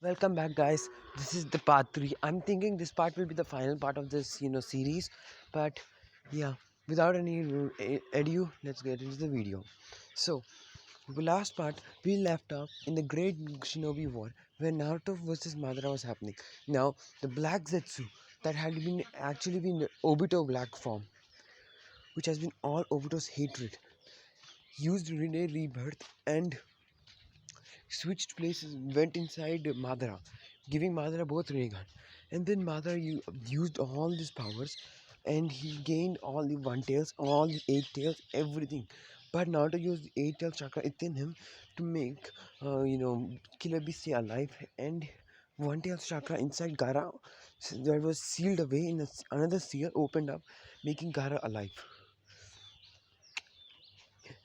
Welcome back, guys. This is the part 3. I'm thinking this part will be the final part of this series, but yeah, without any ado, let's get into the video. So the last part we left off in the Great Shinobi War, where Naruto versus Madara was happening. Now the Black Zetsu that had been actually been the Obito Black form, which has been all Obito's hatred, used Renee Rebirth and switched places, went inside Madara, giving Madara both Rinnegan. And then Madara used all these powers and he gained all the one tails, all the eight tails, everything. But Naruto used the eight tail chakra within him to make, Killer Bee stay alive. And one tail chakra inside Gara that was sealed away in another seal opened up, making Gara alive.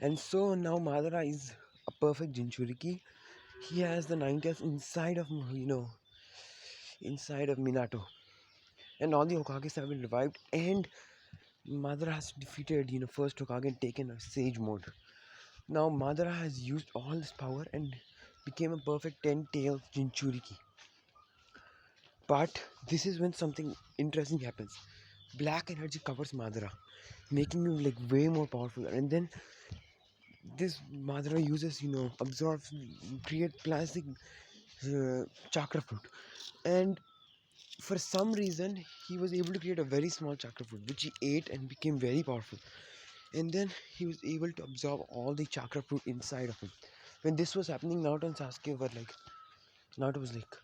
And so now Madara is a perfect Jinchuriki. He has the nine tails inside of Minato, and all the Hokages have been revived, and Madara has defeated first Hokage and taken a Sage mode. Now Madara has used all this power and became a perfect 10-tailed Jinchuriki. But this is when something interesting happens. Black energy covers Madara, making him like way more powerful. And then this Madara uses absorbs, create plastic chakra fruit, and for some reason he was able to create a very small chakra fruit which he ate and became very powerful, and then he was able to absorb all the chakra fruit inside of him. When this was happening, Naruto and Sasuke were like, Naruto was like,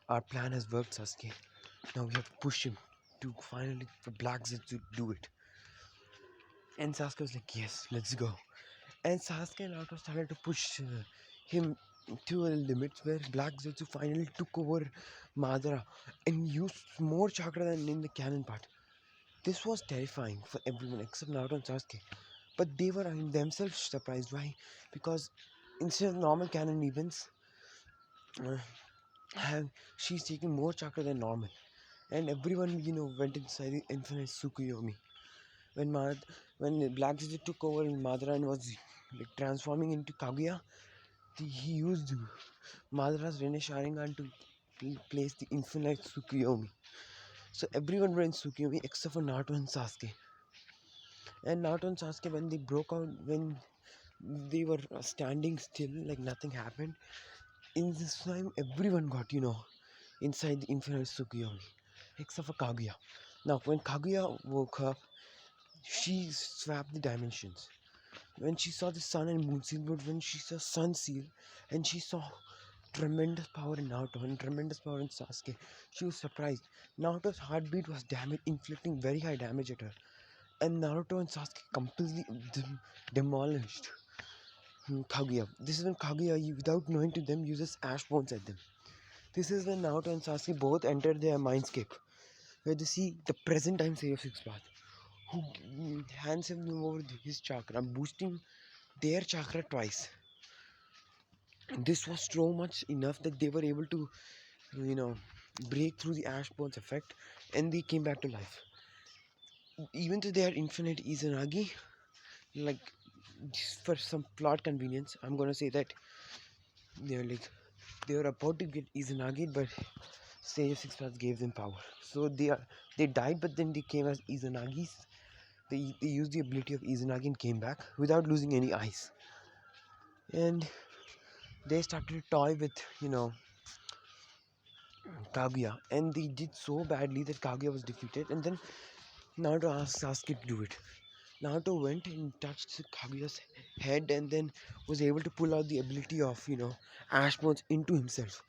our plan has worked, Sasuke. Now we have to push him to finally for Black Zed to do it. And Sasuke was like, yes, let's go. And Sasuke and Naruto started to push him to a limit where Black Zetsu finally took over Madara and used more chakra than in the canon part. This was terrifying for everyone except Naruto and Sasuke. But they were themselves surprised. Why? Because instead of normal canon events, uh, she's taking more chakra than normal. And everyone, went inside the infinite Tsukuyomi. When when Black Zetsu took over Madara and was like transforming into Kaguya, he used Madara's Rene Sharingan to place the infinite Tsukuyomi. So everyone were in Tsukuyomi except for Naruto and Sasuke. And Naruto and Sasuke, when they broke out, when they were standing still like nothing happened, in this time everyone got, inside the infinite Tsukuyomi except for Kaguya. Now when Kaguya woke up, she swapped the dimensions. When she saw the sun and moon seal, but when she saw sun seal and she saw tremendous power in Naruto and tremendous power in Sasuke, she was surprised. Naruto's heartbeat was damaged, inflicting very high damage at her. And Naruto and Sasuke completely demolished Kaguya. This is when Kaguya, without knowing to them, uses ash bones at them. This is when Naruto and Sasuke both enter their mindscape, where they see the present time Sage of Six Path, who hands him over his chakra, boosting their chakra twice. And this was so much enough that they were able to, you know, break through the ash bones effect, and they came back to life. Even though they are infinite Izanagi, like for some plot convenience, I'm gonna say that they were about to get Izanagi, but Sage of Six Paths gave them power. So they died, but then they came as Izanagis. They used the ability of Izanagi and came back without losing any eyes. And they started to toy with Kaguya, and they did so badly that Kaguya was defeated. And then Naruto asked Sasuke to do it. Naruto went and touched Kaguya's head, and then was able to pull out the ability of Ash Bones into himself.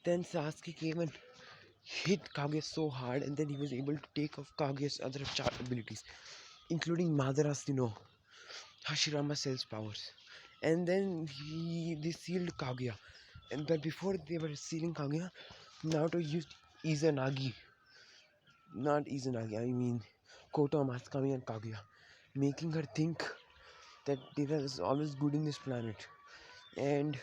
Then Sasuke came and hit Kaguya so hard, and then he was able to take off Kaguya's other abilities, including Madara's Hashirama Cell's powers. And then they sealed Kaguya. And but before they were sealing Kaguya, Naruto used Izanagi. Not Izanagi, I mean Koto, Matsukami and Kaguya, making her think that there is always good in this planet. And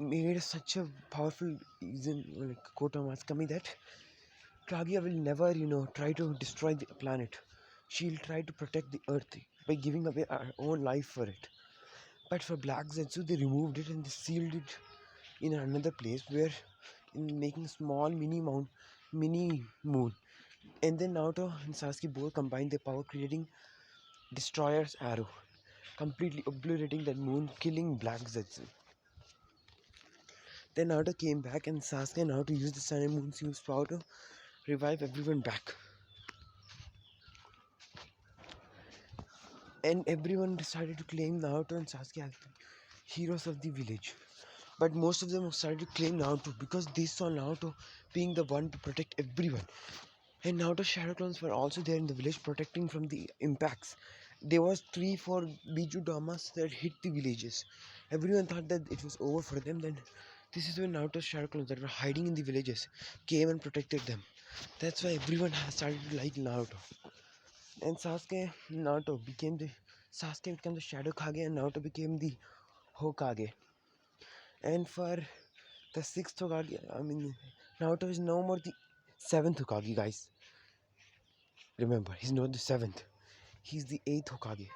made such a powerful like Koto Matsukami that Kaguya will never, try to destroy the planet. She'll try to protect the earth by giving away her own life for it. But for Black Zetsu, they removed it and they sealed it in another place where in making small mini moon. And then Naruto and Sasuke both combined their power, creating Destroyer's arrow, completely obliterating that moon, killing Black Zetsu. Then Naruto came back and Sasuke and Naruto used the Sun and Moon's used power to revive everyone back. And everyone decided to claim Naruto and Sasuke as the heroes of the village. But most of them started to claim Naruto because they saw Naruto being the one to protect everyone. And Naruto's shadow clones were also there in the village protecting from the impacts. There was 3-4 Biju Damas that hit the villages. Everyone thought that it was over for them. Then this is when Naruto's shadow clones that were hiding in the villages came and protected them. That's why everyone has started to like Naruto. And Sasuke became the Shadow Kage and Naruto became the Hokage. And for the sixth Hokage, Naruto is no more the seventh Hokage, guys. Remember, he's not the seventh. He's the eighth Hokage.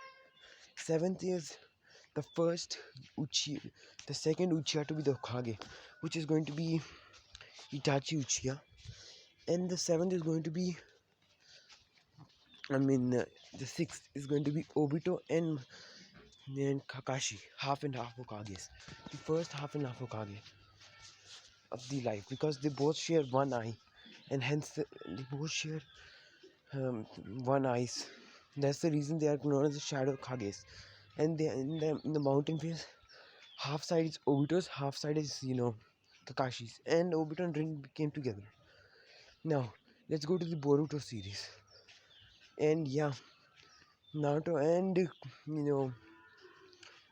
Seventh is the first Uchiha, the second Uchiha to be the Hokage, which is going to be Itachi Uchiha. And the seventh is going to be, the sixth is going to be Obito and Kakashi, half and half Hokages. The first half and half Hokage of the life, because they both share one eye, and hence they both share um, one eyes. That's the reason they are known as the Shadow Kages. And they in the mountain phase, half side is Obito's, half side is Kakashi's, and Obito and Rin came together. Now let's go to the Boruto series, and yeah, Naruto and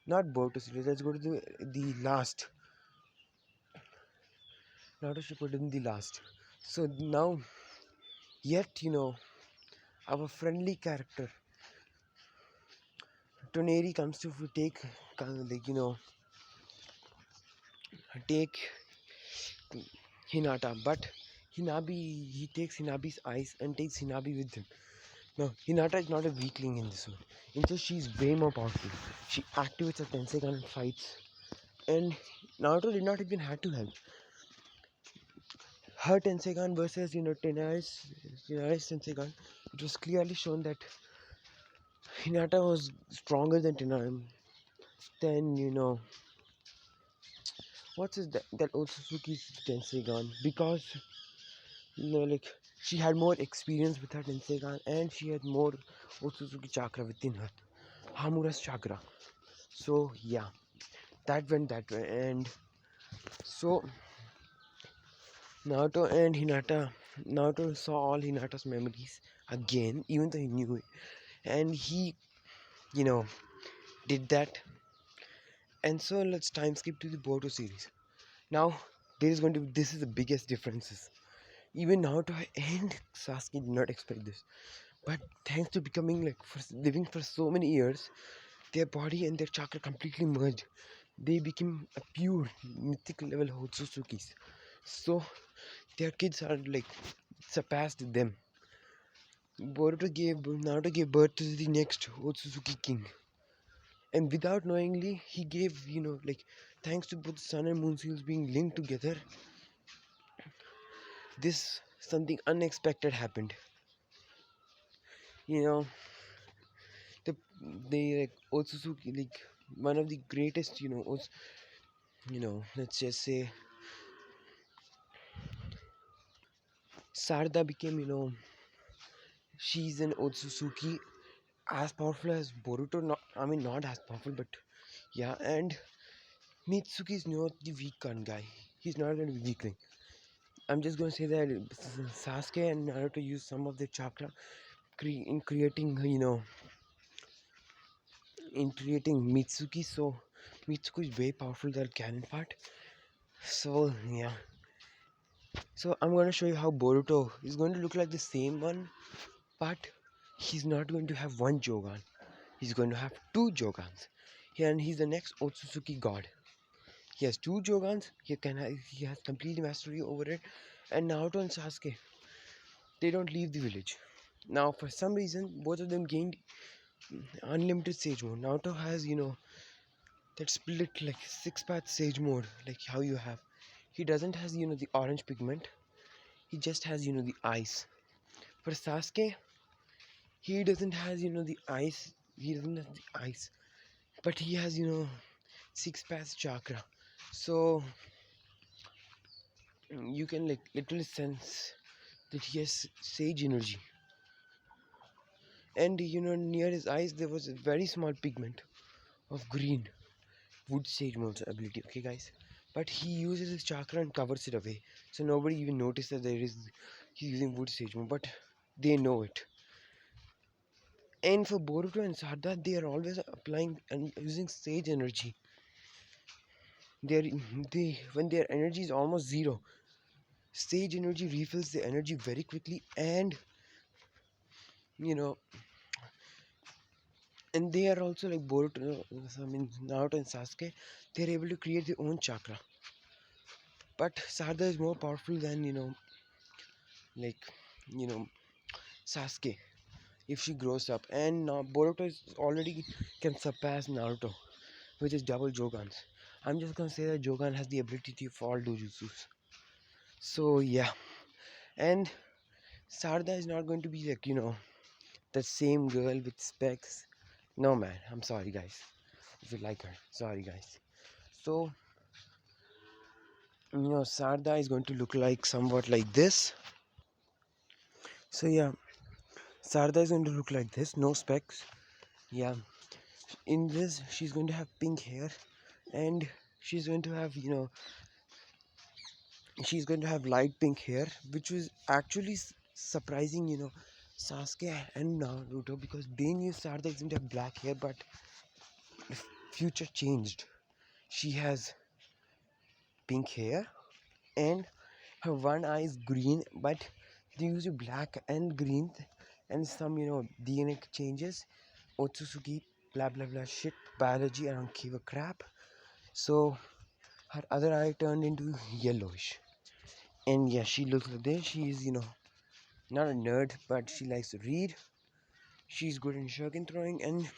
not Boruto series. Let's go to the last Naruto Shippuden, the last. So now, yet our friendly character Toneri comes to take Hinata, but he takes Hinabi's eyes and takes Hinabi with him. Now, Hinata is not a weakling in this one. Instead, she's way more powerful. She activates her Tenseigan and fights. And Naruto did not even have to help. Her Tenseigan versus, Tenari's Tenseigan, it was clearly shown that Hinata was stronger than Tenari. Then, what's that Otsutsuki's Tenseigan? Because like she had more experience with her Tenseigan and she had more Otsutsuki chakra within her, Hamura's chakra. So yeah, that went that way. And so Naruto saw all Hinata's memories again, even though he knew it, and he you know did that. And so let's time skip to the Boruto series. Now this is the biggest differences. Even Naruto and Sasuke did not expect this. But thanks to becoming living for so many years, their body and their chakra completely merged. They became a pure mythic level Hotsuzukis. So their kids are surpassed them. Naruto gave birth to the next Otsutsuki king. And without knowingly, he gave, thanks to both sun and moon seals being linked together, this something unexpected happened. You know, they Otsutsuki, one of the greatest, let's just say Sarda became, she's an Otsutsuki as powerful as Boruto. Not as powerful, but yeah. And Mitsuki is not the weak guy. He's not going to be weakling. I'm just going to say that Sasuke and Naruto use some of their chakra in creating, Mitsuki. So Mitsuki is way powerful than canon part. So yeah. So I'm going to show you how Boruto is going to look like the same one, but he's not going to have one Jogan. He's going to have two Jogans. And he's the next Otsutsuki god. He has two Jogans. He has complete mastery over it. And Naruto and Sasuke, they don't leave the village. Now, for some reason, both of them gained unlimited sage mode. Naruto has, that split six path sage mode, like how you have. He doesn't has the orange pigment. He just has the eyes. For Sasuke, he doesn't has the eyes. He doesn't have the eyes, but he has six paths chakra. So you can like literally sense that he has sage energy. And near his eyes there was a very small pigment of green, wood sage mode's ability. Okay, guys, but he uses his chakra and covers it away, so nobody even noticed that there is he's using wood sage mode, but they know it. And for Boruto and Sarda, they are always applying and using sage energy. They when their energy is almost zero, sage energy refills the energy very quickly, and you know and they are also like Boruto, I mean Naruto and Sasuke, they're able to create their own chakra. But Sarda is more powerful than like you know Sasuke if she grows up, and now Boruto is already can surpass Naruto with his double Jogans. I'm just gonna say that Jogan has the ability to fall dojutsus. So yeah, and Sarda is not going to be like the same girl with specs. No man, I'm sorry guys. If you like her, sorry guys. So Sarda is going to look like somewhat like this. So yeah, Sarda is going to look like this, no specs. Yeah, in this she's going to have pink hair, and she's going to have she's going to have light pink hair, which was actually surprising Sasuke and Naruto, because they knew Sarda is going to have black hair, but the future changed. She has pink hair, and her one eye is green, but they use black and green and some DNA changes, Otsutsuki, blah blah blah shit, biology, I don't give a crap. So her other eye turned into yellowish, and yeah, she looks like this. She is not a nerd, but she likes to read. She's good in shuriken throwing, and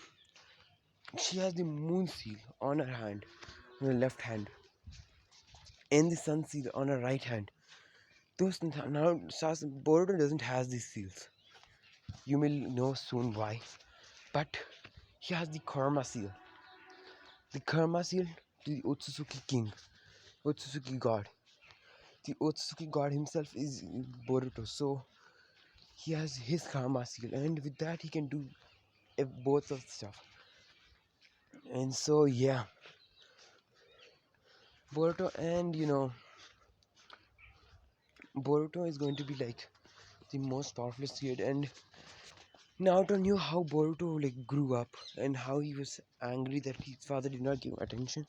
she has the moon seal on her hand, on her left hand, and the sun seal on her right hand. Those now Boruto doesn't has these seals. You will know soon why. But he has the karma seal. The karma seal to the Otsutsuki king, Otsutsuki god. The Otsutsuki god himself is Boruto, so he has his karma seal, and with that he can do both of the stuff. And so yeah, Boruto and Boruto is going to be like the most powerful kid, and Naruto knew how Boruto like grew up and how he was angry that his father did not give attention.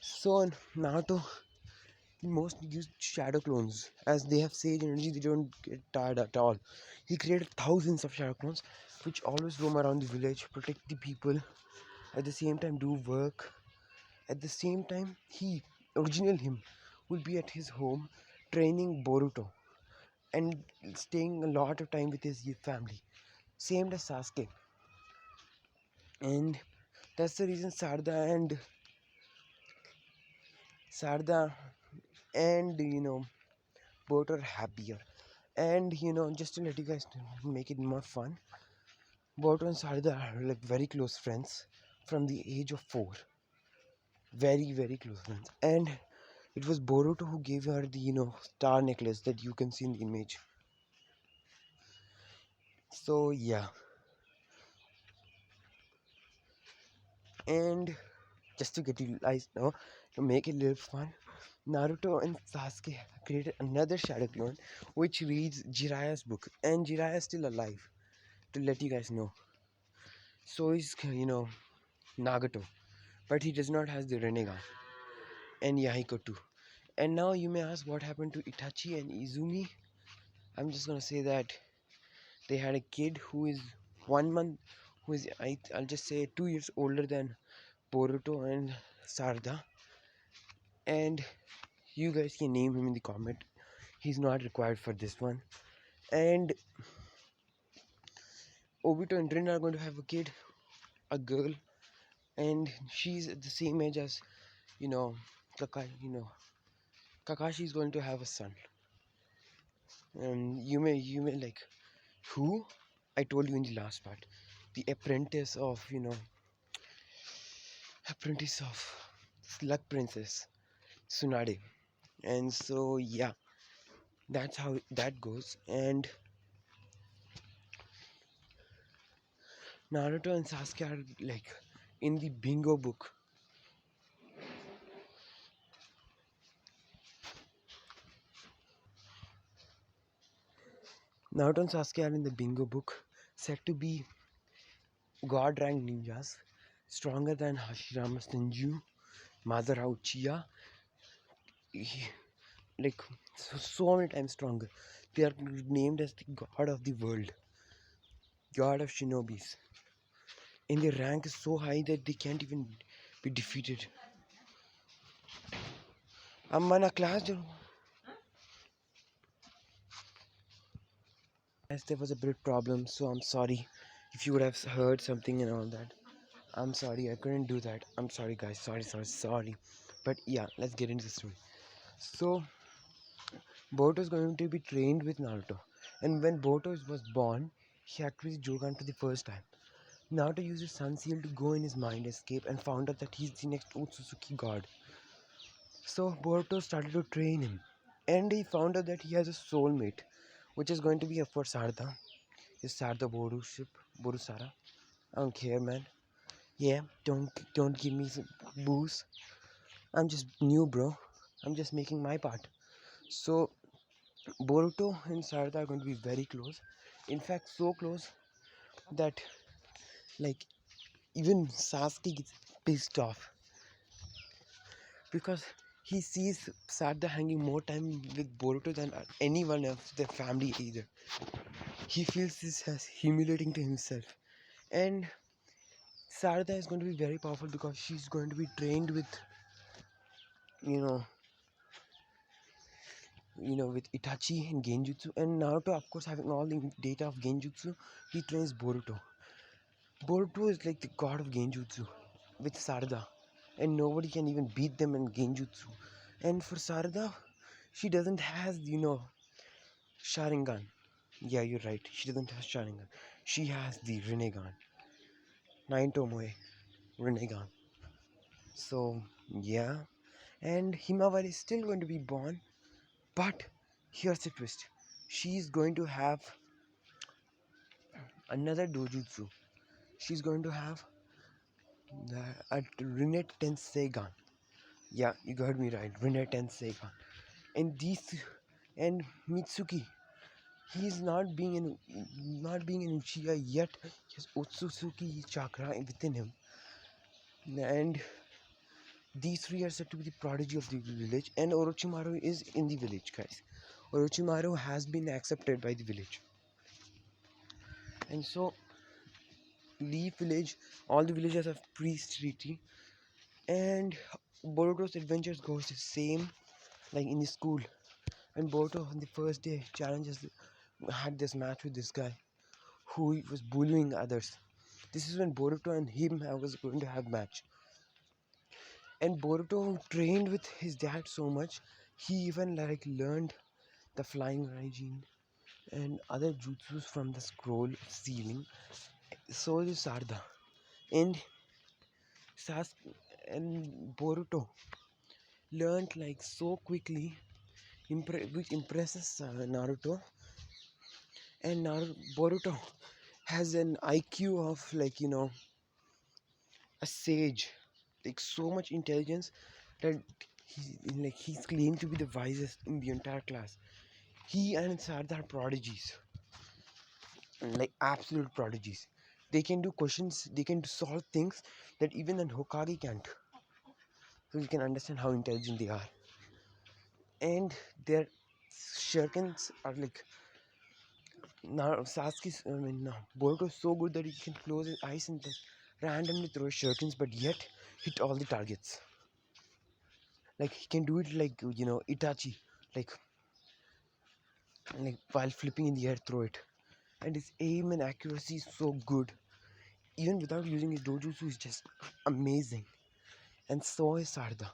So Naruto mostly used shadow clones, as they have sage energy. They don't get tired at all. He created thousands of shadow clones, which always roam around the village, protect the people, at the same time do work. At the same time, he original him will be at his home training Boruto and staying a lot of time with his family. Same as Sasuke, and that's the reason Sarda and both are happier. And just to let you guys make it more fun, Boruto and Sarda are like very close friends from the age of 4. Very very close friends, and it was Boruto who gave her the star necklace that you can see in the image. So yeah, and just to get you guys know, to make it a little fun, Naruto and Sasuke created another shadow clone which reads Jiraiya's book, and Jiraiya is still alive, to let you guys know. So is Nagato, but he does not has the Rinnegan, and Yahiko too. And now you may ask what happened to Itachi and Izumi. I'm just gonna say that they had a kid who is 1 month, who is I'll just say 2 years older than Boruto and Sarda, and you guys can name him in the comment. He's not required for this one. And Obito and Rin are going to have a kid, a girl, and she's at the same age as you know Kakai, Kakashi is going to have a son, and you may like who? I told you in the last part, the apprentice of Slug Princess Tsunade, and so yeah, that's how that goes. And Naruto and Sasuke are like in the bingo book. Naruto and Sasuke are in the bingo book, said to be god rank ninjas, stronger than Hashirama Senju, Madara Uchiha, like so many times stronger. They are named as the god of the world, god of shinobis, and their rank is so high that they can't even be defeated. Amma class as there was a bit problem, so I'm sorry if you would have heard something and all that. I'm sorry, I couldn't do that. I'm sorry, guys. Sorry. But yeah, let's get into the story. So, Boruto is going to be trained with Naruto, and when Boruto was born, he activated Jogan for the first time. Naruto used his sun seal to go in his mind escape and found out that he's the next Otsutsuki god. So Boruto started to train him, and he found out that he has a soulmate, which is going to be for Sarda. Is Sarda Borusara? I don't care, man. Yeah, don't give me some booze. I'm just new, bro. I'm just making my part. So Boruto and Sarada are going to be very close. In fact, so close that like even Sasuke gets pissed off because he sees Sarada hanging more time with Boruto than anyone else, their family either. He feels this as humiliating to himself, and Sarada is going to be very powerful because she's going to be trained with you know with Itachi and Genjutsu, and Naruto, of course, having all the data of Genjutsu, he trains Boruto. Boruto is like the god of Genjutsu with Sarada, and nobody can even beat them in Genjutsu. And for Sarada, she doesn't has Sharingan. Yeah, you're right. She doesn't have Sharingan. She has the Rinnegan, Nine Tomoe Rinnegan. So yeah, and Himawari is still going to be born, but here's the twist: she's going to have another dojutsu. She's going to have a Rinne Tenseigan. Yeah, you heard me right. Rinne Tenseigan. And these and Mitsuki, he's not being an Uchiha yet. He has Otsutsuki chakra within him. And these three are said to be the prodigy of the village. And Orochimaru is in the village, guys. Orochimaru has been accepted by the village. And so Leaf Village, all the villagers have priest treaty, and Boruto's adventures goes the same like in the school. And Boruto on the first day challenges had this match with this guy who was bullying others. This is when Boruto and him was going to have match. And Boruto trained with his dad so much, he even like learned the flying Raijin and other jutsus from the scroll ceiling. So did Sarda. And Sas and Boruto learned like so quickly, which impresses Naruto. And Boruto has an IQ of a sage, like so much intelligence that he's claimed to be the wisest in the entire class. He and Sardar are prodigies, like absolute prodigies. They can do questions, they can solve things that even an Hokage can't. So you can understand how intelligent they are. And their shurikens are like now Sasuke's. I mean, no, Boruto is so good that he can close his eyes and then randomly throw shurikens, but yet hit all the targets. Like he can do it like Itachi, like while flipping in the air, throw it, and his aim and accuracy is so good. Even without using his dojutsu, is just amazing. And so is Sarda.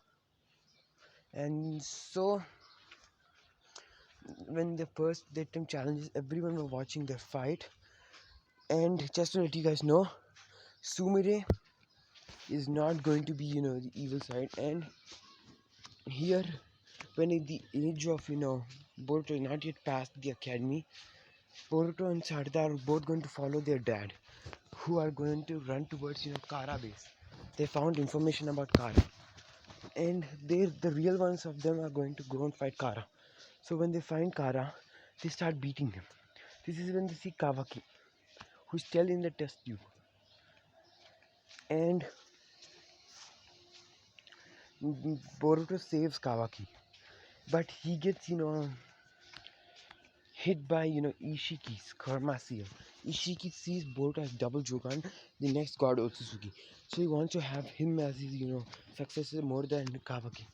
And so when the first they attempt challenges, everyone were watching their fight. And just to let you guys know, Sumire is not going to be, the evil side. And here, when at the age of, Boruto not yet passed the academy, Boruto and Sarda are both going to follow their dad, who are going to run towards, Kara base. They found information about Kara, and the real ones of them are going to go and fight Kara. So when they find Kara, they start beating him. This is when they see Kawaki, who's still in the test tube, and Boruto saves Kawaki, but he gets, hit by, Ishiki's Karma Seal. Ishiki sees Boruto as double Jogan, the next god Otsutsuki. So he wants to have him as his, successor more than Kawaki.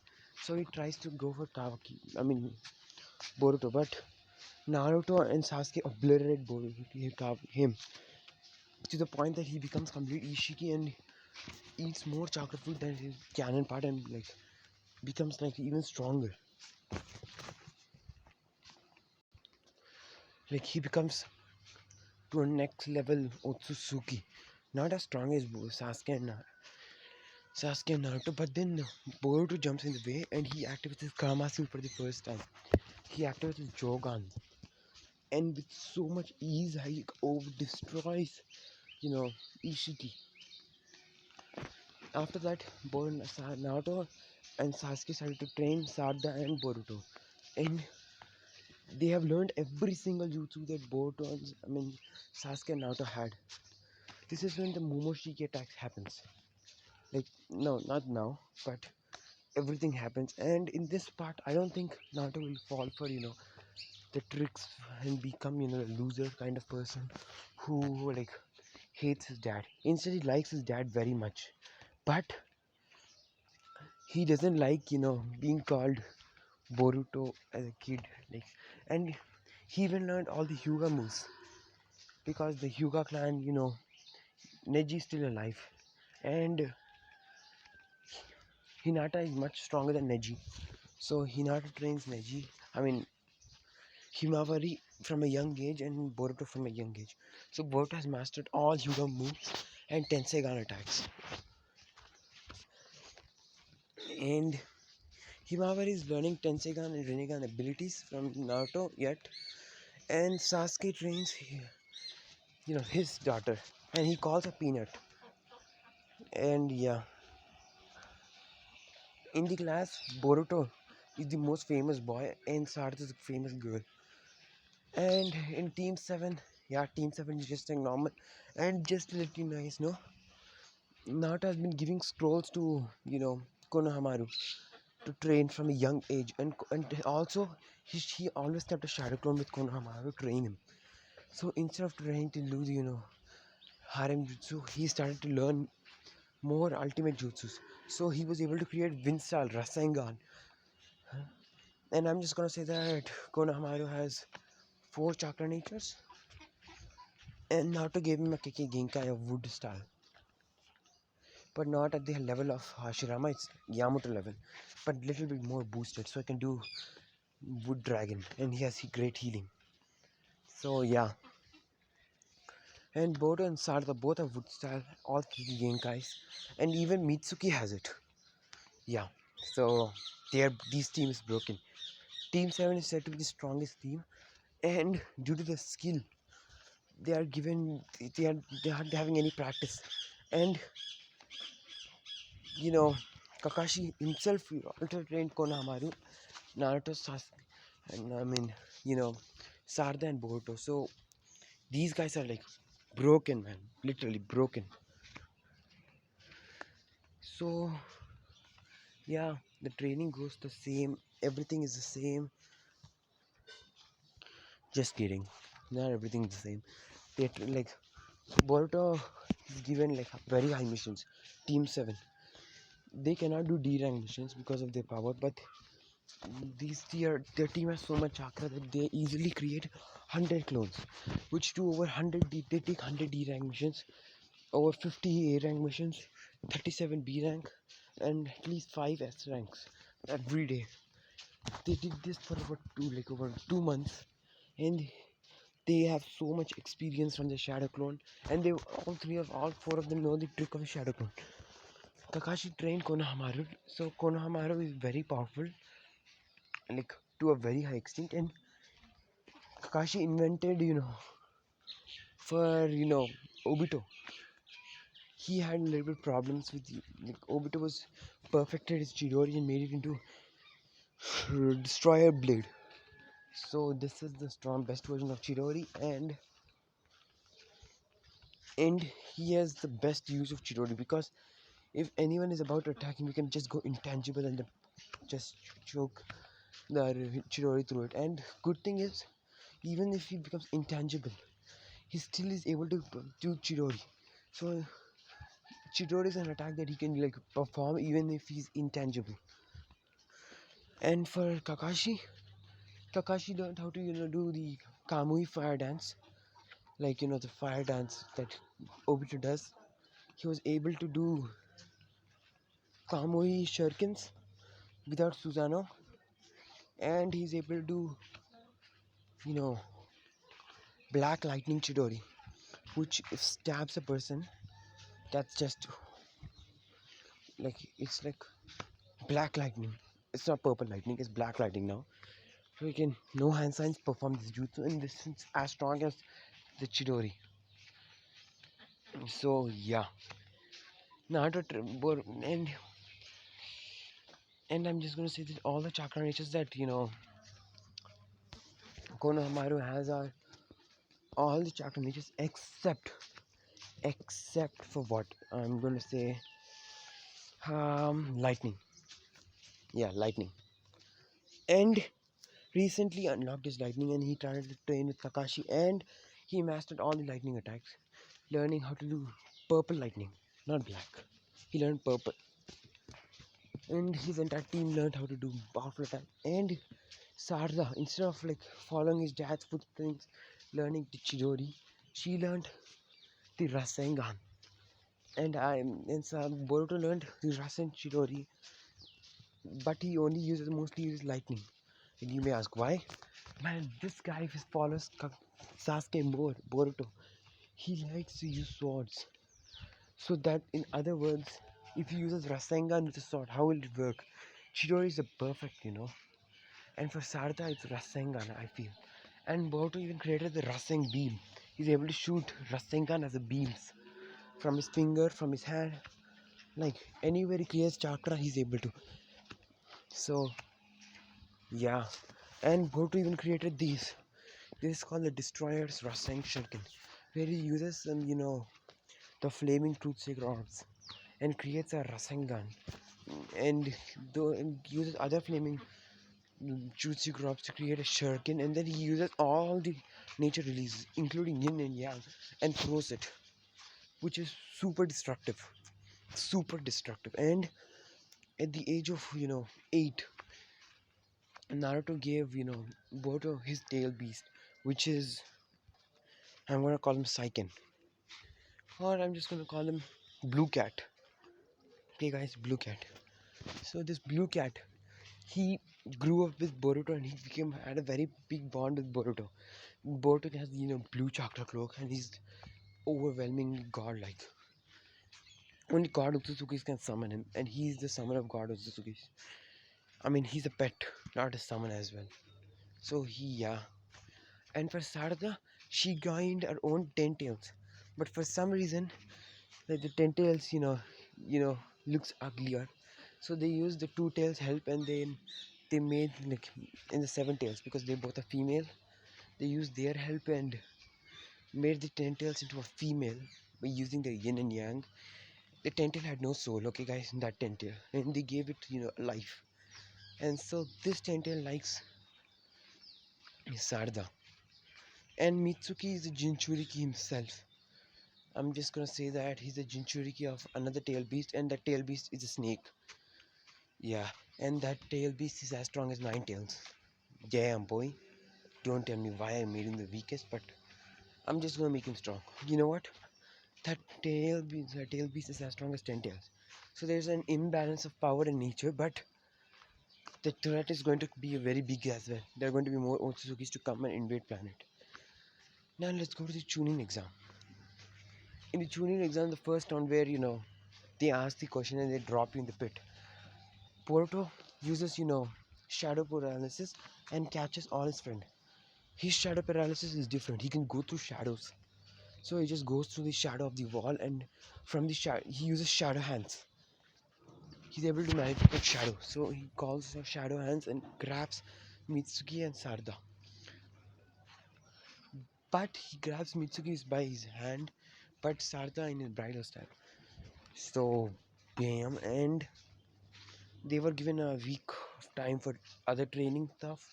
So he tries to go for Boruto, but Naruto and Sasuke obliterate him to the point that he becomes complete Ishiki and eats more chakra fruit than his canon part, and becomes even stronger. He becomes to a next level Otsutsuki. Not as strong as Sasuke and Naruto, but then Boruto jumps in the way and he activates his Karma Seal for the first time. He activates his Jogan, and with so much ease he destroys, Ishiki. After that, Naruto and Sasuke started to train Sarda and Boruto, and they have learned every single jutsu that Sasuke and Naruto had. This is when the Momoshiki attacks happens. No, not now, but everything happens. And in this part, I don't think Naruto will fall for, the tricks and become, a loser kind of person who, hates his dad. Instead, he likes his dad very much. But he doesn't like, being called Boruto as a kid. And he even learned all the Hyuga moves. Because the Hyuga clan, Neji is still alive. And Hinata is much stronger than Neji. So Hinata trains Neji. Himawari from a young age and Boruto from a young age. So Boruto has mastered all Hyuga moves and Tenseigan attacks. And Himawari is learning Tenseigan and Rinnegan abilities from Naruto yet. And Sasuke trains, his daughter. And he calls her Peanut. And yeah. In the class, Boruto is the most famous boy and Sarada is the famous girl. And in Team 7, Team 7 is just like normal. And just to let you guys know, Naruto has been giving scrolls to, Konohamaru to train from a young age. And also, he always kept a shadow clone with Konohamaru to train him. So instead of trying to lose, harem jutsu, he started to learn more ultimate jutsus. So he was able to create wind style Rasengan. And I'm just gonna say that Konohamaru has 4 chakra natures. And Naruto gave him a Keke Genkai of wood style. But not at the level of Hashirama, it's Yamato level. But little bit more boosted, so I can do wood dragon. And he has great healing. So yeah. And Boruto and Sarada both have wood style, all Keke Genkais. And even Mitsuki has it. Yeah. So these team is broken. Team 7 is said to be the strongest team. And due to the skill they are given, they are having any practice. And Kakashi himself also trained Konohamaru, Naruto, Sasuke, and Sarada and Boruto. So these guys are broken, man, literally broken. So yeah, the training goes the same, everything is the same. Just kidding, not everything is the same. They Boruto is given very high missions. Team 7, they cannot do D rank missions because of their power, but their team has so much chakra that they easily create 100 clones, which do over 100 they take 100 D rank missions, over 50 A rank missions, 37 B rank, and at least 5 S ranks every day. They did this for over 2 months, and they have so much experience from the shadow clone, and they all four of them know the trick of a shadow clone. Kakashi trained Konohamaru, so Konohamaru is very powerful, like to a very high extent, and Kakashi invented, for Obito. He had a little bit problems with like Obito was perfected his Chidori and made it into destroyer blade. So this is the strong best version of Chidori, and he has the best use of Chidori because if anyone is about to attack him, you can just go intangible and just choke the Chidori through it. And good thing is, even if he becomes intangible, he still is able to do Chidori. So Chidori is an attack that he can like perform even if he's intangible. And for Kakashi learned how to do the Kamui fire dance, like the fire dance that Obito does. He was able to do Kamui shurikens without Susanoo, and he's able to do you know black lightning Chidori, which if stabs a person, that's just like it's like black lightning. It's not purple lightning, it's black lightning now. So he can no hand signs perform this jutsu, and this is as strong as the Chidori. So yeah, Naruto and I'm just gonna say that all the chakra natures that Konohamaru has are all the chakra natures except for what I'm gonna say lightning. Yeah, lightning. And recently unlocked his lightning, and he tried to train with Kakashi, and he mastered all the lightning attacks, learning how to do purple lightning, not black. He learned purple, and his entire team learned how to do powerful attack. And Sarda, instead of like following his dad's footprints, learning the Chidori, she learned the Rasengan. And Boruto learned the Rasen Chidori, but he only mostly uses lightning. And you may ask why? Man, this guy follows Sasuke more, Boruto. He likes to use swords. So that, in other words, if he uses Rasengan with a sword, how will it work? Chidori is the perfect. And for Sarda, it's Rasengan, I feel. And Boruto even created the Raseng beam. He's able to shoot Rasengan as a beams from his finger, from his hand, like anywhere he creates chakra, he's able to. So yeah, and Boruto even created these. This is called the Destroyer's Raseng Shuriken, where he uses the flaming truth seeker orbs and creates a Rasengan, and uses other flaming truth seeker orbs to create a shuriken, and then he uses all the nature releases, including yin and yang, and throws it, which is super destructive. And at the age of 8, Naruto gave Boruto his tail beast, which is, I'm gonna call him Saiken, or I'm just gonna call him Blue Cat. Okay, guys, Blue Cat. So this Blue Cat, he grew up with Boruto, and he had a very big bond with Boruto. Boruto has blue chakra cloak, and he's overwhelmingly godlike. Only God Utsutsuki's can summon him, and he's the summon of God Utsutsuki's. I mean, he's a pet, not a summon as well. So yeah. And for Sarada, she gained her own 10 tails, but for some reason, like the 10 tails, looks uglier. So they used the 2 tails help, and then they made like in the 7 tails, because they both are female. They used their help and made the 10 tails into a female by using the yin and yang. The 10 tail had no soul, okay, guys, in that 10 tail, and they gave it life. And so this 10 tail likes Sarada. And Mitsuki is a Jinchuriki himself. I'm just gonna say that he's a Jinchuriki of another tail beast, and that tail beast is a snake. Yeah, and that tail beast is as strong as 9 tails. Damn, boy. Don't tell me why I made him the weakest, but I'm just gonna make him strong. You know what? That tail beast is as strong as 10 tails. So there's an imbalance of power in nature, but the threat is going to be very big as well. There are going to be more Otsuzukis to come and invade planet. Now let's go to the Chunin exam. In the Chunin exam, the first round where they ask the question and they drop you in the pit. Boruto uses shadow paralysis and catches all his friend. His shadow paralysis is different. He can go through shadows. So he just goes through the shadow of the wall, and from the shadow he uses shadow hands. He's able to manipulate shadow. So he calls for shadow hands and grabs Mitsuki and Sarada. But he grabs Mitsuki by his hand, but Sarada in his bridal style. So bam, and they were given a week of time for other training stuff.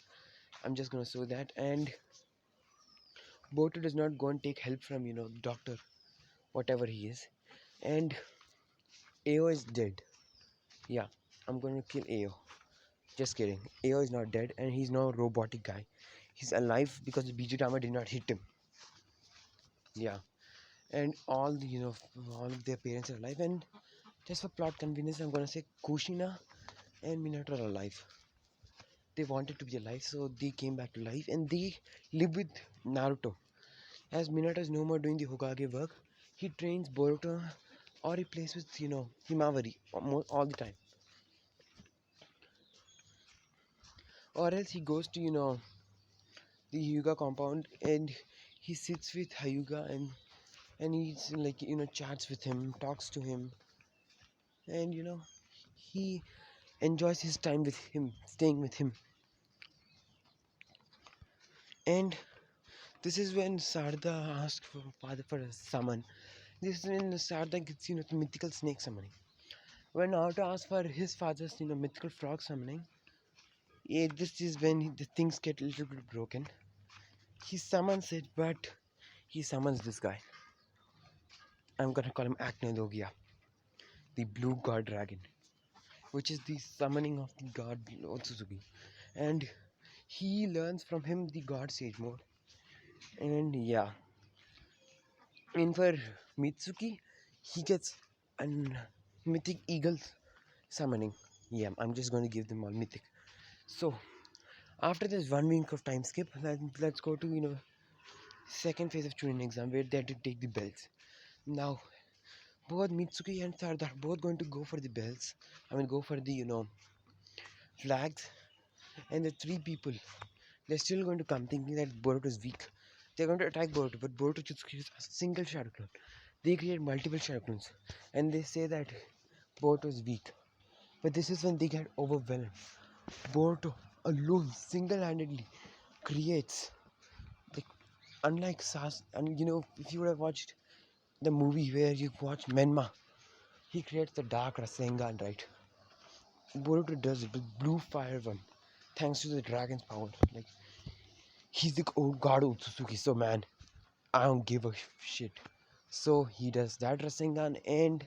I'm just gonna show that. And Boruto does not go and take help from doctor, whatever he is. And Ao is dead. Yeah, I'm gonna kill Ao. Just kidding. Ao is not dead, and he's no robotic guy. He's alive because the Bijutama did not hit him. Yeah, and all of their parents are alive. And just for plot convenience, I'm gonna say Kushina and Minato are alive. They wanted to be alive, so they came back to life, and they live with Naruto. As Minato is no more doing the Hokage work, he trains Boruto, or he plays with Himawari all the time, or else he goes to the Hyuga compound and he sits with Hyuga and he's like chats with him, talks to him, and he enjoys his time with him, staying with him. And this is when Sarda asks for father for a summon. This is when Sarda gets the mythical snake summoning. When Naruto asks for his father's mythical frog summoning, yeah, this is when the things get a little bit broken. He summons it, but he summons this guy. I'm gonna call him Acne Logia, the blue god dragon, which is the summoning of the god Otsutsuki. And he learns from him the god sage mode. And yeah, and for Mitsuki, he gets a mythic eagle summoning. Yeah, I'm just going to give them all mythic. So after this 1 week of time skip, let's go to second phase of Chunin exam where they had to take the belts. Now both Mitsuki and Sarada are both going to go for the belts. I mean, go for the flags, and the three people, they're still going to come thinking that Boruto is weak. They're going to attack Boruto, but Boruto just creates a single shadow clone. They create multiple shadow clones, and they say that Boruto is weak. But this is when they get overwhelmed. Boruto alone, single-handedly, creates, like, unlike Sas, and if you would have watched the movie where you watch Menma, he creates the dark Rasengan, right? Boruto does it with blue fire one, thanks to the dragon's power. Like, he's the old god Otsutsuki, so man, I don't give a shit. So he does that Rasengan and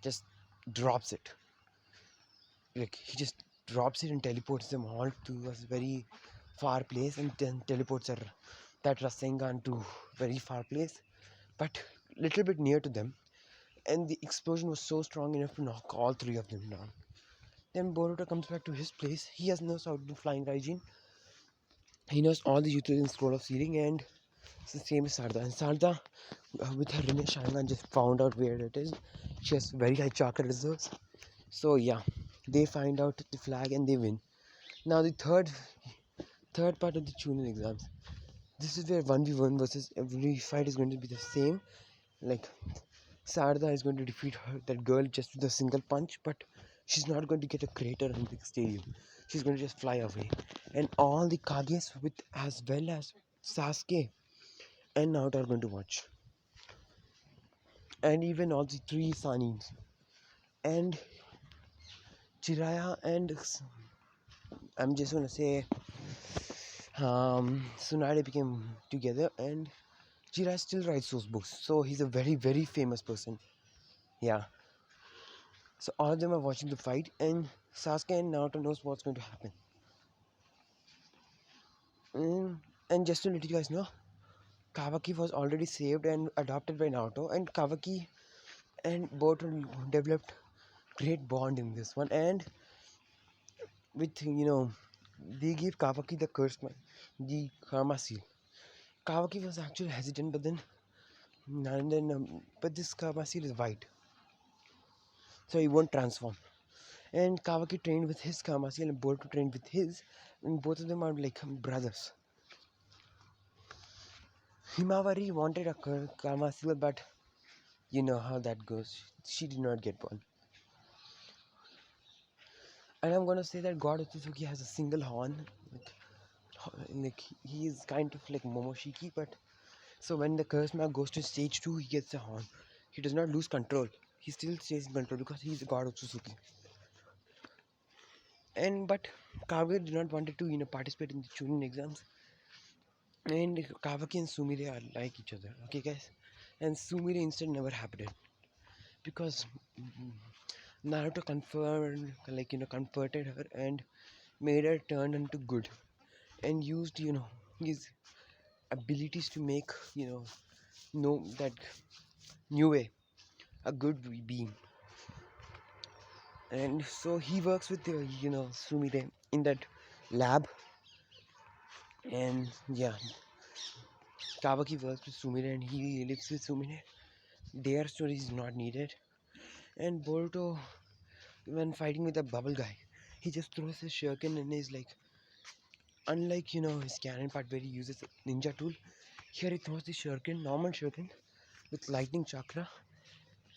just drops it. Like, he just drops it and teleports them all to a very far place, and then teleports that Rasengan to very far place, but little bit near to them. And the explosion was so strong enough to knock all three of them down. Then Boruto comes back to his place. He has no how to do flying Raijin. He knows all the Jutsu scroll of sealing, and it's the same as Sarda. And Sarda, with her Rinne Sharingan, just found out where it is. She has very high chakra reserves. So yeah, they find out the flag and they win. Now the third part of the Chunin exams. This is where 1v1 versus every fight is going to be the same. Like, Sarada is going to defeat that girl just with a single punch, but she's not going to get a crater in the stadium. She's going to just fly away. And all the Kages, with as well as Sasuke and Naruto, are going to watch. And even all the three Sanins. And Jiraiya and I'm just going to say Tsunade became together, and Jiraiya still writes those books. So he's a very, very famous person. Yeah. So all of them are watching the fight, and Sasuke and Naruto knows what's going to happen. And just to let you guys know, Kawaki was already saved and adopted by Naruto, and Kawaki and Boruto developed great bond in this one. And with they gave Kawaki the curse man, the karma seal. Kawaki was actually hesitant, but but this karma seal is white, so he won't transform. And Kawaki trained with his karma seal, and Boruto trained with his, and both of them are like brothers. Himawari wanted a karma seal, but you know how that goes. She did not get one. And I'm gonna say that God Otsutsuki has a single horn, like he is kind of like Momoshiki, but so when the curse mark goes to stage 2, he gets a horn. He does not lose control. He still stays in control because he is the God of Suzuki. And but Kaguya did not wanted to participate in the Chunin exams. And Kawaki and Sumire are like each other. Okay, guys. And Sumire instead never happened because Naruto confirmed, converted her and made her turn into good and used his abilities to make know that new way a good being. And so he works with Sumire in that lab. And yeah, Kawaki works with Sumire and he lives with Sumire. Their story is not needed. And Boruto, when fighting with the bubble guy, he just throws his shuriken and is like, unlike his cannon part where he uses a ninja tool, here he throws the shuriken, normal shuriken, with lightning chakra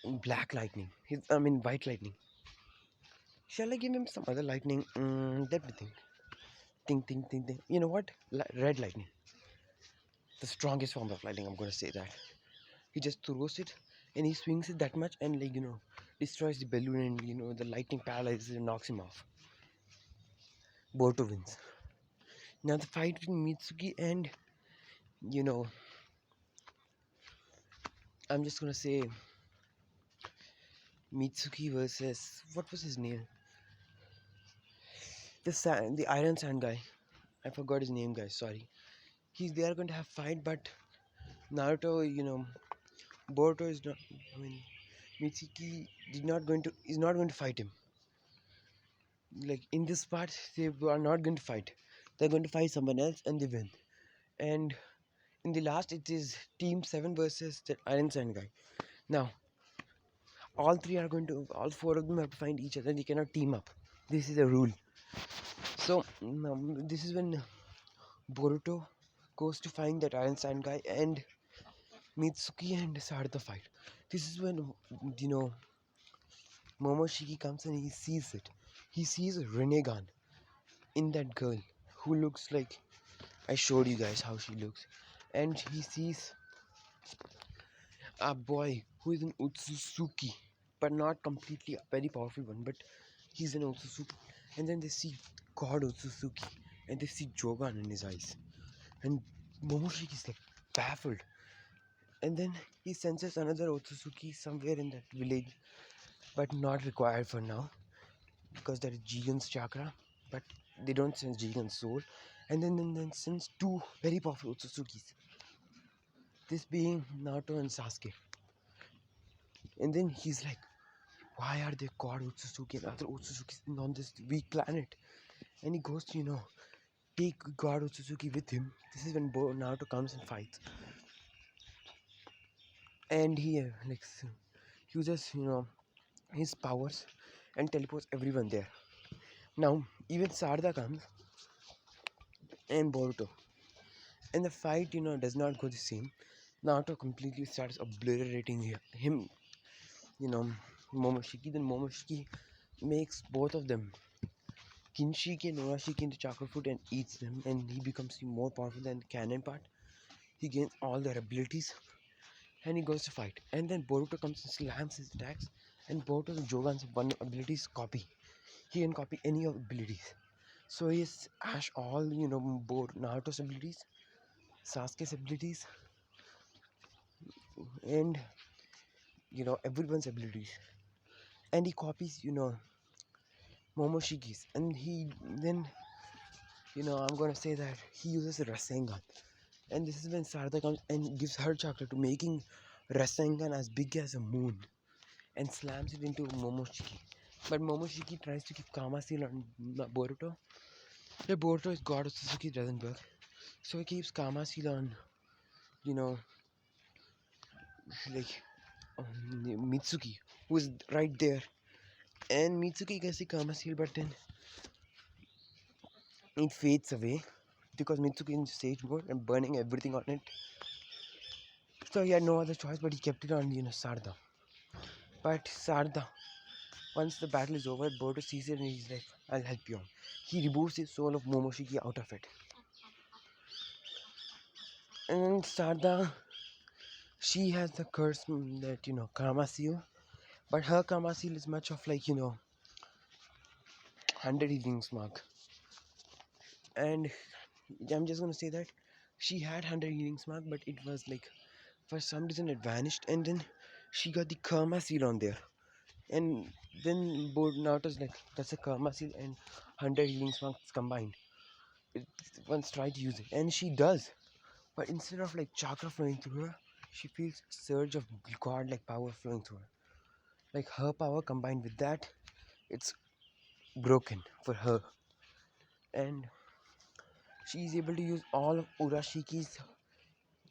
and black lightning. White lightning. Shall I give him some other lightning? Let me think. Think. You know what? Red lightning. The strongest form of lightning, I'm gonna say that. He just throws it and he swings it that much and destroys the balloon and the lightning paralyzes and knocks him off. Boruto wins. Now the fight between Mitsuki and you know I'm just gonna say Mitsuki versus what was his name? The Iron Sand guy. I forgot his name, guys. Sorry. They are going to have fight, but Naruto, Boruto is not. Mitsuki is not going to fight him. Like in this part, they are not going to fight. They're going to fight someone else, and they win. And in the last, it is Team 7 versus the Iron Sand guy. Now, all four of them have to find each other. They cannot team up. This is a rule. So this is when Boruto goes to find that Iron Sand guy, and Mitsuki and start the fight. This is when Momoshiki comes and he sees it. He sees a Renegan in that girl who looks like I showed you guys how she looks, and he sees a boy who is an Otsutsuki, but not completely a very powerful one, but he's an Otsutsuki. And then they see God Otsutsuki, and they see Jogan in his eyes, and Momoshiki is like baffled. And then he senses another Otsutsuki somewhere in that village, but not required for now because that is Jigen's chakra, but they don't sense Jigen's soul. And then sense two very powerful Otsutsukis, this being Naruto and Sasuke. And then he's like, why are they called Otsutsuki and other Otsutsukis on this weak planet? And he goes to, take God Otsutsuki with him. This is when Naruto comes and fights. And he uses, his powers and teleports everyone there. Now, even Sarada comes and Boruto. And the fight, does not go the same. Naruto completely starts obliterating him, you know, Momoshiki. Then Momoshiki makes both of them, Kinshiki and Norashiki, into chakra fruit and eats them. And he becomes more powerful than the canon part. He gains all their abilities and he goes to fight. And then Boruto comes and slams his attacks. And Boruto's Jogan's one abilities copy. He can copy any of abilities. So he has Ash all, Naruto's abilities, Sasuke's abilities, and everyone's abilities. And he copies, Momoshiki's. And he then, I'm gonna say that he uses Rasengan. And this is when Sarada comes and gives her chakra to making Rasengan as big as a moon and slams it into Momoshiki. But Momoshiki tries to keep Kama seal on Boruto. The Boruto is god of Suzuki doesn't work. So he keeps Kama seal on, you know, like Mitsuki, who is right there. And Mitsuki gets the Kama seal, but then it fades away because Mitsuki is in stage mode and burning everything on it. So he had no other choice, but he kept it on, Sarda. But Sarda, once the battle is over, Boruto sees it and he's like, I'll help you out. He removes his soul of Momoshiki out of it. And Sarda, she has the curse that, Kama seal. But her Kama seal is much of like, 100 healings mark. And I'm just gonna say that she had 100 healings mark, but it was like, for some reason it vanished. And then she got the Kama seal on there. And then Naruto's like, that's a Kama seal and 100 healings marks combined. It, once tried to use it. And she does. But instead of like chakra flowing through her, she feels a surge of godlike power flowing through her. Like her power combined with that, it's broken for her. And she is able to use all of Urashiki's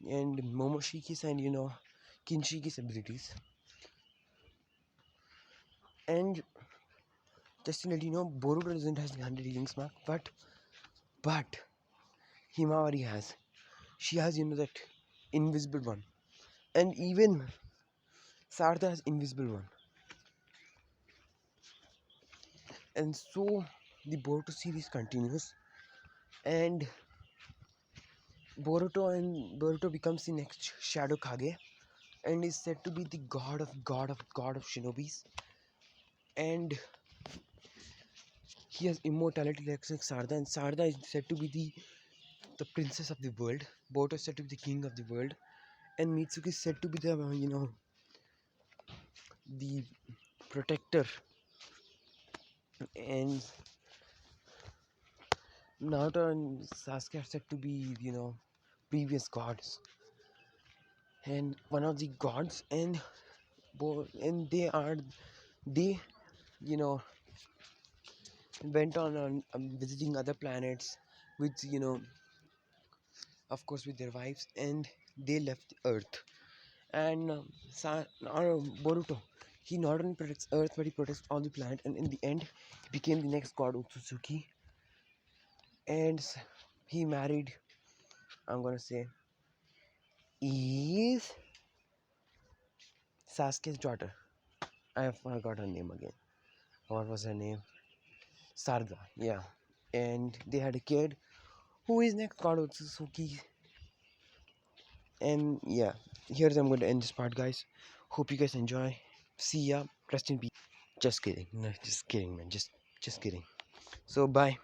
and Momoshiki's and Kinshiki's abilities. And just to let you know, Boruto doesn't have the 100 healings mark, but Himawari has. She has that invisible one. And even Sarda has invisible one. And so the Boruto series continues, and Boruto becomes the next Shadow Kage, and is said to be the god of shinobis, and he has immortality like Sarda, and Sarda is said to be the princess of the world. Boruto is said to be the king of the world, and Mitsuki is said to be the the protector, and Naruto and Sasuke are said to be previous gods, and one of the gods, and they you know went on visiting other planets with of course with their wives, and they left Earth. And Boruto, he not only protects Earth but he protects all the planet, and in the end he became the next god Otsutsuki, and he married, I'm gonna say, is Sasuke's daughter. I forgot her name again. What was her name? Sarda, yeah. And they had a kid who is next god Otsutsuki. And yeah, here's I'm going to end this part, guys. Hope you guys enjoy. See ya. Rest in peace. Just kidding. No, just kidding, man. Just kidding. So bye.